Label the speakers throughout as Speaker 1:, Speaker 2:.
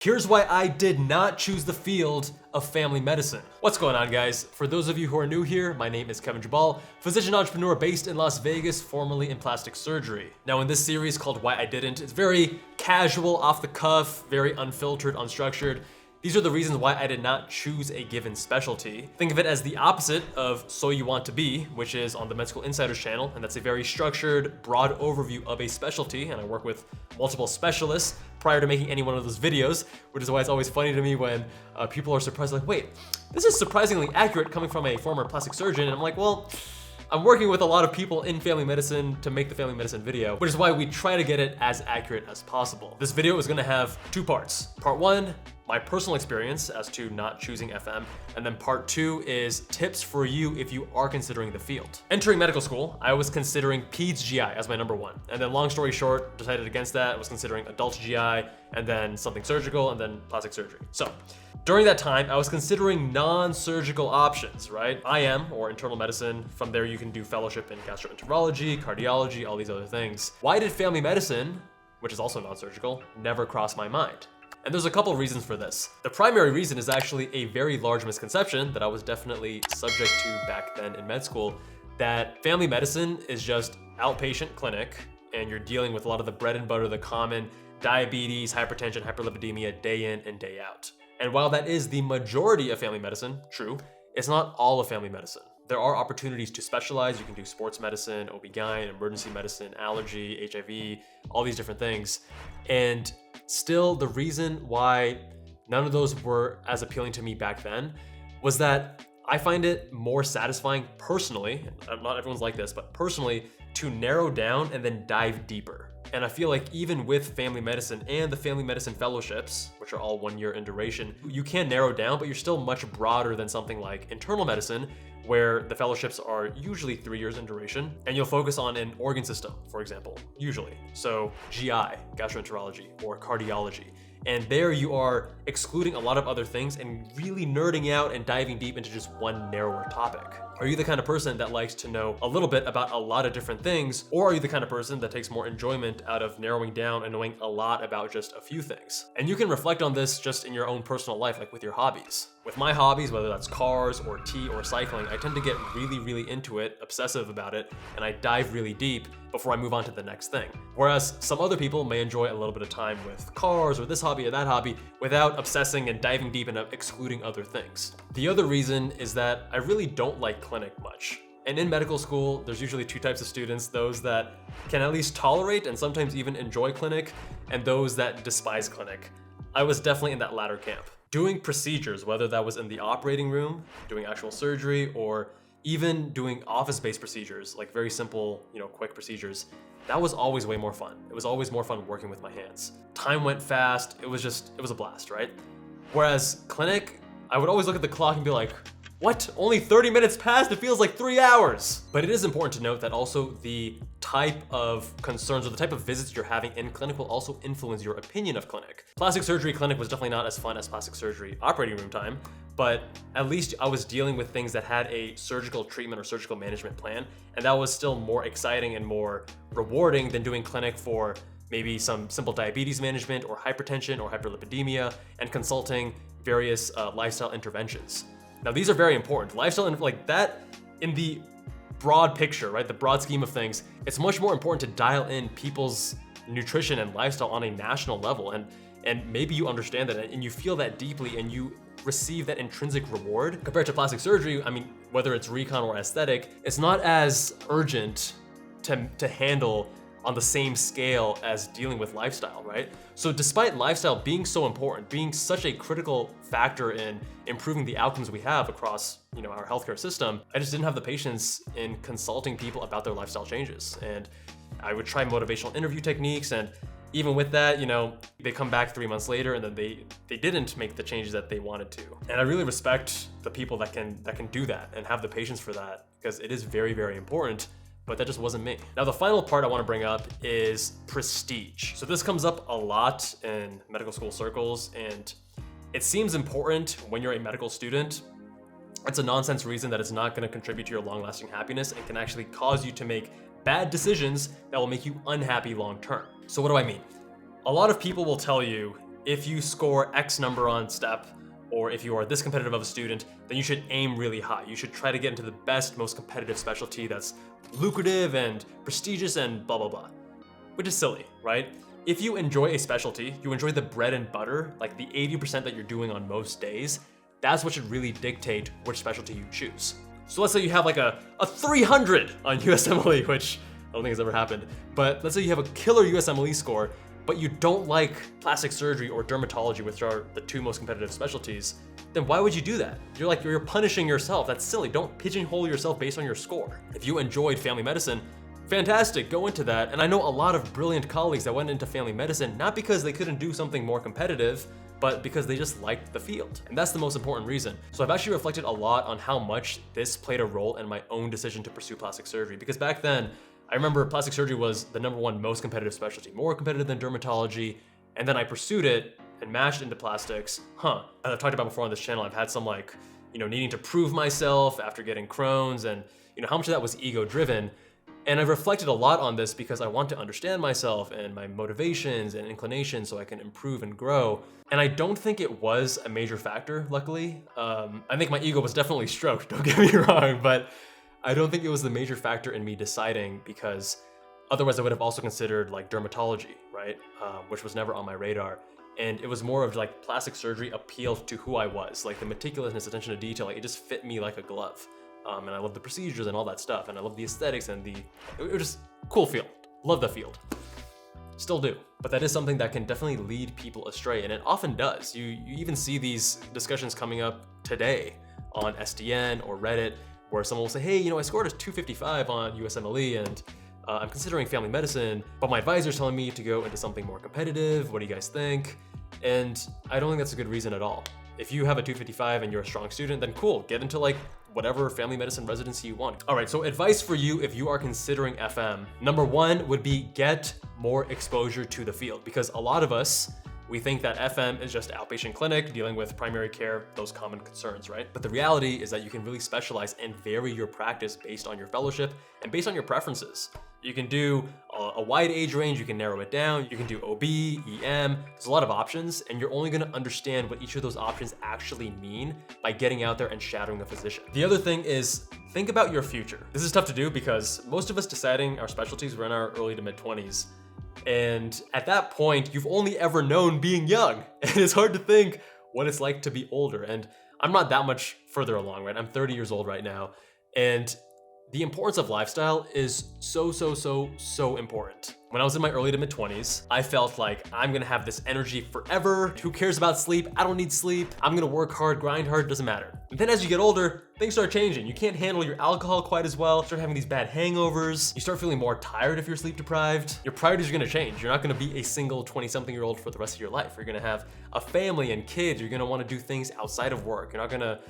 Speaker 1: Here's why I did not choose the field of family medicine. What's going on, guys? For those of you who are new here, my name is Kevin Jubbal, physician entrepreneur based in Las Vegas, formerly in plastic surgery. Now in this series called Why I Didn't, it's very casual, off the cuff, very unfiltered, unstructured. These are the reasons why I did not choose a given specialty. Think of it as the opposite of So You Want to Be, which is on the Med School Insiders channel, and that's a very structured, broad overview of a specialty, and I work with multiple specialists prior to making any one of those videos, which is why it's always funny to me when people are surprised, like, wait, this is surprisingly accurate coming from a former plastic surgeon, and I'm like, well, I'm working with a lot of people in family medicine to make the family medicine video, which is why we try to get it as accurate as possible. This video is gonna have two parts. Part one, my personal experience as to not choosing FM, and then part two is tips for you if you are considering the field. Entering medical school, I was considering peds GI as my number one, and then long story short, decided against that. I was considering adult GI, and then something surgical, and then plastic surgery. So during that time, I was considering non-surgical options, right? IM, or internal medicine. From there, you can do fellowship in gastroenterology, cardiology, all these other things. Why did family medicine, which is also non-surgical, never cross my mind? And there's a couple reasons for this. The primary reason is actually a very large misconception that I was definitely subject to back then in med school, that family medicine is just outpatient clinic and you're dealing with a lot of the bread and butter, the common diabetes, hypertension, hyperlipidemia day in and day out. And while that is the majority of family medicine, true, it's not all of family medicine. There are opportunities to specialize. You can do sports medicine, OB-GYN, emergency medicine, allergy, HIV, all these different things. And still, the reason why none of those were as appealing to me back then was that I find it more satisfying personally, not everyone's like this, but personally, to narrow down and then dive deeper. And I feel like even with family medicine and the family medicine fellowships, which are all 1 year in duration, you can narrow down, but you're still much broader than something like internal medicine, where the fellowships are usually 3 years in duration, and you'll focus on an organ system, for example, usually. So GI, gastroenterology, or cardiology. And there you are excluding a lot of other things and really nerding out and diving deep into just one narrower topic. Are you the kind of person that likes to know a little bit about a lot of different things, or are you the kind of person that takes more enjoyment out of narrowing down and knowing a lot about just a few things? And you can reflect on this just in your own personal life, like with your hobbies. With my hobbies, whether that's cars or tea or cycling, I tend to get really into it, obsessive about it, and I dive really deep before I move on to the next thing. Whereas some other people may enjoy a little bit of time with cars or this hobby or that hobby without obsessing and diving deep and excluding other things. The other reason is that I really don't like clinic much. And in medical school, there's usually two types of students, those that can at least tolerate and sometimes even enjoy clinic, and those that despise clinic. I was definitely in that latter camp. Doing procedures, whether that was in the operating room, doing actual surgery, or even doing office-based procedures, like very simple, quick procedures, that was always way more fun. It was always more fun working with my hands. Time went fast. It was a blast, right? Whereas clinic, I would always look at the clock and be like, what? Only 30 minutes passed? It feels like 3 hours. But it is important to note that also the type of concerns or the type of visits you're having in clinic will also influence your opinion of clinic. Plastic surgery clinic was definitely not as fun as plastic surgery operating room time, but at least I was dealing with things that had a surgical treatment or surgical management plan, and that was still more exciting and more rewarding than doing clinic for maybe some simple diabetes management or hypertension or hyperlipidemia and consulting various lifestyle interventions. Now, these are very important. Lifestyle, like that in the broad picture, right? The broad scheme of things, it's much more important to dial in people's nutrition and lifestyle on a national level. And maybe you understand that and you feel that deeply and you receive that intrinsic reward. Compared to plastic surgery, I mean, whether it's recon or aesthetic, it's not as urgent to handle on the same scale as dealing with lifestyle, right? So despite lifestyle being so important, being such a critical factor in improving the outcomes we have across, our healthcare system, I just didn't have the patience in consulting people about their lifestyle changes. And I would try motivational interview techniques, and even with that, they come back 3 months later and then they didn't make the changes that they wanted to. And I really respect the people that can do that and have the patience for that, because it is very important. But that just wasn't me. Now, the final part I want to bring up is prestige. So this comes up a lot in medical school circles, and it seems important when you're a medical student. It's a nonsense reason that it's not going to contribute to your long-lasting happiness and can actually cause you to make bad decisions that will make you unhappy long-term. So what do I mean? A lot of people will tell you if you score X number on STEP, or if you are this competitive of a student, then you should aim really high. You should try to get into the best, most competitive specialty that's lucrative and prestigious and blah, blah, blah. Which is silly, right? If you enjoy a specialty, you enjoy the bread and butter, like the 80% that you're doing on most days, that's what should really dictate which specialty you choose. So let's say you have like a 300 on USMLE, which I don't think has ever happened, but let's say you have a killer USMLE score, but you don't like plastic surgery or dermatology, which are the two most competitive specialties, then why would you do that? You're punishing yourself. That's silly. Don't pigeonhole yourself based on your score. If you enjoyed family medicine, fantastic, go into that. And I know a lot of brilliant colleagues that went into family medicine, not because they couldn't do something more competitive, but because they just liked the field. And that's the most important reason. So I've actually reflected a lot on how much this played a role in my own decision to pursue plastic surgery. Because back then, I remember plastic surgery was the #1 most competitive specialty, more competitive than dermatology. And then I pursued it and mashed into plastics. As I've talked about before on this channel, I've had some needing to prove myself after getting Crohn's, and how much of that was ego driven. And I've reflected a lot on this because I want to understand myself and my motivations and inclinations so I can improve and grow. And I don't think it was a major factor, luckily. I think my ego was definitely stroked, don't get me wrong, but I don't think it was the major factor in me deciding, because otherwise I would have also considered like dermatology, right? Which was never on my radar. And it was more of like plastic surgery appealed to who I was, like the meticulousness, attention to detail, like it just fit me like a glove. And I love the procedures and all that stuff, and I love the aesthetics and it was just cool field. Love the field. Still do. But that is something that can definitely lead people astray, and it often does. You even see these discussions coming up today on SDN or Reddit, where someone will say, hey, I scored a 255 on USMLE and I'm considering family medicine, but my advisor's telling me to go into something more competitive. What do you guys think? And I don't think that's a good reason at all. If you have a 255 and you're a strong student, then cool, get into like whatever family medicine residency you want. All right, so advice for you if you are considering FM. #1 would be get more exposure to the field, because a lot of us, we think that FM is just outpatient clinic dealing with primary care, those common concerns, right? But the reality is that you can really specialize and vary your practice based on your fellowship and based on your preferences. You can do a wide age range, you can narrow it down, you can do OB, EM, there's a lot of options, and you're only gonna understand what each of those options actually mean by getting out there and shadowing a physician. The other thing is, think about your future. This is tough to do because most of us deciding our specialties were in our early to mid 20s. And at that point, you've only ever known being young. And it's hard to think what it's like to be older. And I'm not that much further along, right? I'm 30 years old right now. And the importance of lifestyle is so important. When I was in my early to mid 20s, I felt like I'm gonna have this energy forever. Who cares about sleep? I don't need sleep. I'm gonna work hard, grind hard, doesn't matter. And then as you get older, things start changing. You can't handle your alcohol quite as well, start having these bad hangovers. You start feeling more tired if you're sleep deprived. Your priorities are gonna change. You're not gonna be a single 20-something-year-old for the rest of your life. You're gonna have a family and kids. You're gonna wanna do things outside of work. You're not gonna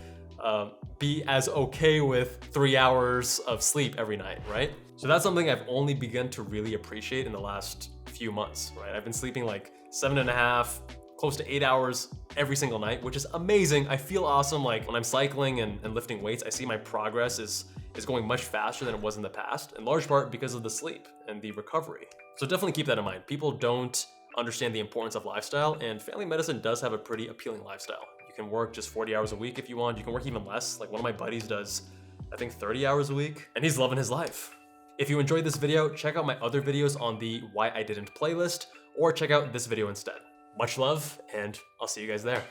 Speaker 1: be as okay with 3 hours of sleep every night, right? So that's something I've only begun to really appreciate in the last few months, right? I've been sleeping like 7.5, close to 8 hours every single night, which is amazing. I feel awesome. Like when I'm cycling and lifting weights, I see my progress is going much faster than it was in the past, in large part because of the sleep and the recovery. So definitely keep that in mind. People don't understand the importance of lifestyle, and family medicine does have a pretty appealing lifestyle. You can work just 40 hours a week if you want. You can work even less. Like one of my buddies does, I think 30 hours a week, and he's loving his life. If you enjoyed this video, check out my other videos on the Why I Didn't playlist, or check out this video instead. Much love, and I'll see you guys there.